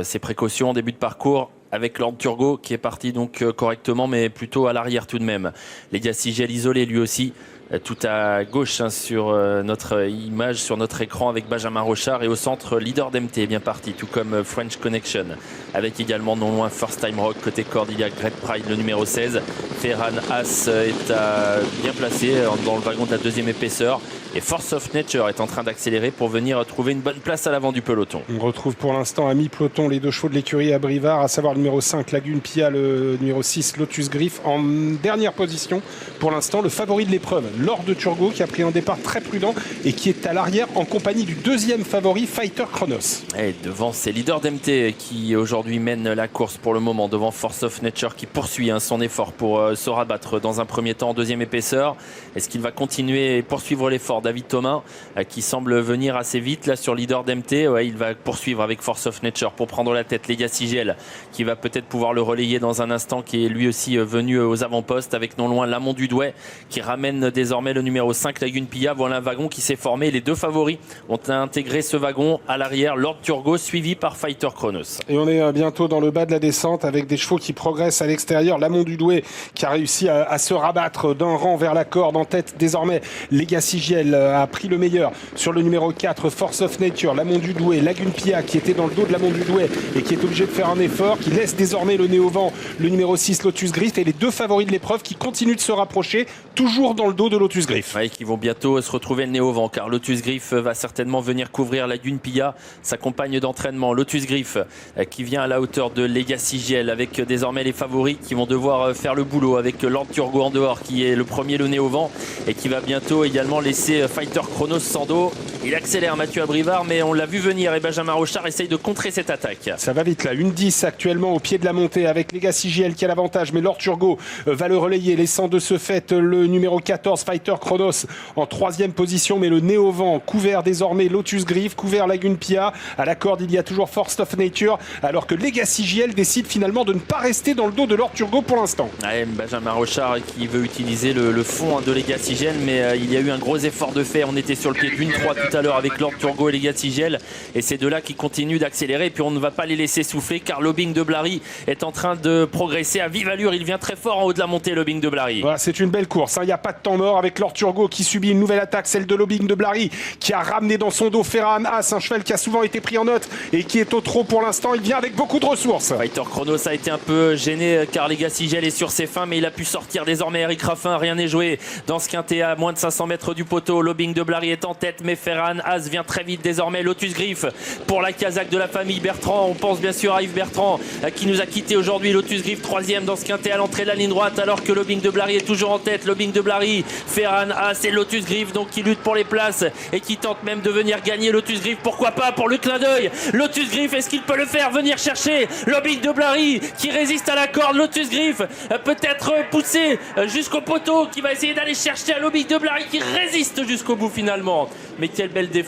Ses précautions en début de parcours avec Lord Turgot qui est parti donc correctement mais plutôt à l'arrière tout de même. Legacy Gel isolé lui aussi tout à gauche sur notre image, sur notre écran avec Benjamin Rochard, et au centre Leader d'MT est bien parti, tout comme French Connection avec également non loin First Time Rock. Côté corde il y a Great Pride le numéro 16. Ferran Haas est bien placé dans le wagon de la deuxième épaisseur, et Force of Nature est en train d'accélérer pour venir trouver une bonne place à l'avant du peloton. On retrouve pour l'instant à mi-peloton les deux chevaux de l'écurie à Brivard, à savoir le numéro 5 Lagune Pia, le numéro 6 Lotus Griff. En dernière position pour l'instant le favori de l'épreuve, Lord Turgot, qui a pris un départ très prudent et qui est à l'arrière en compagnie du deuxième favori Fighter Chronos. Et devant, c'est Leader d'MT qui aujourd'hui mène la course pour le moment, devant Force of Nature qui poursuit son effort pour se rabattre dans un premier temps en deuxième épaisseur. Est-ce qu'il va continuer et poursuivre l'effort? David Thomas qui semble venir assez vite là sur Leader d'MT. Ouais, il va poursuivre avec Force of Nature pour prendre la tête. Legacy Gel qui va peut-être pouvoir le relayer dans un instant, qui est lui aussi venu aux avant-postes avec non loin Lamont du Douai qui ramène désormais le numéro 5 Lagune Pia. Voilà un wagon qui s'est formé. Les deux favoris ont intégré ce wagon à l'arrière. Lord Turgot suivi par Fighter Chronos. Et on est bientôt dans le bas de la descente avec des chevaux qui progressent à l'extérieur. Lamont du Douai qui a réussi à se rabattre d'un rang vers la corde. En tête désormais Legacy Gel a pris le meilleur sur le numéro 4 Force of Nature. Lamont du Douai, Lagune Pia qui était dans le dos de Lamont du Douai et qui est obligé de faire un effort, qui laisse désormais le nez au vent le numéro 6 Lotus Griff, et les deux favoris de l'épreuve qui continuent de se rapprocher toujours dans le dos de Lotus Griff. Ouais, qui vont bientôt se retrouver le nez au vent, car Lotus Griff va certainement venir couvrir Lagune Pia, sa compagne d'entraînement. Lotus Griff qui vient à la hauteur de Legacy Gel avec désormais les favoris qui vont devoir faire le boulot, avec Lord Turgot en dehors qui est le premier le nez au vent et qui va bientôt également laisser Fighter Chronos sans dos. Il accélère Mathieu Abrivard, mais on l'a vu venir et Benjamin Rochard essaye de contrer cette attaque. Ça va vite là, une 10 actuellement au pied de la montée avec Legacy GL qui a l'avantage, mais Lord Turgot va le relayer, laissant de ce fait le numéro 14 Fighter Chronos en troisième position, mais le nez au vent couvert désormais Lotus Griff, couvert Lagune Pia. À la corde il y a toujours Force of Nature, alors que Legacy GL décide finalement de ne pas rester dans le dos de Lord Turgot pour l'instant. Ouais, Benjamin Rochard qui veut utiliser le fond de Legacy Gel, mais il y a eu un gros effort de fait. On était sur le pied d'une 3 tout à l'heure avec Lord Turgot et Legacy Gel, et ces deux-là qui continuent d'accélérer, et puis on ne va pas les laisser souffler car Lobing de Blary est en train de progresser à vive allure. Il vient très fort en haut de la montée, Lobing de Blary. Voilà, c'est une belle course, il n'y a pas de temps mort avec Lord Turgot qui subit une nouvelle attaque, celle de Lobing de Blary qui a ramené dans son dos Ferran Haas, un cheval qui a souvent été pris en note et qui est au trot pour l'instant. Il vient avec beaucoup de ressources. Fighter Chronos a été un peu gêné car Legacy Gel est sur ses fins, mais il a pu sortir désormais. Eric Raffin, rien n'est joué dans ce quintet à moins de 500 mètres du poteau. Lobing de Blary est en tête, mais Ferran Haas vient très vite désormais. Lotus Griff pour la casaque de la famille Bertrand. On pense bien sûr à Yves Bertrand qui nous a quitté aujourd'hui. Lotus Griff troisième dans ce quintet à l'entrée de la ligne droite, alors que Lobing de Blary est toujours en tête. Lobing de Blary, Ferran Haas et Lotus Griff donc qui luttent pour les places et qui tentent même de venir gagner. Lotus Griff, pourquoi pas pour le clin d'œil. Lotus Griff, est-ce qu'il peut le faire? Venir chercher Lobing de Blary qui résiste à la corde. Lotus Griff peut-être poussé jusqu'au poteau, qui va essayer d'aller chercher à Lobing de Blary qui résiste jusqu'au bout finalement. Mais quelle belle défense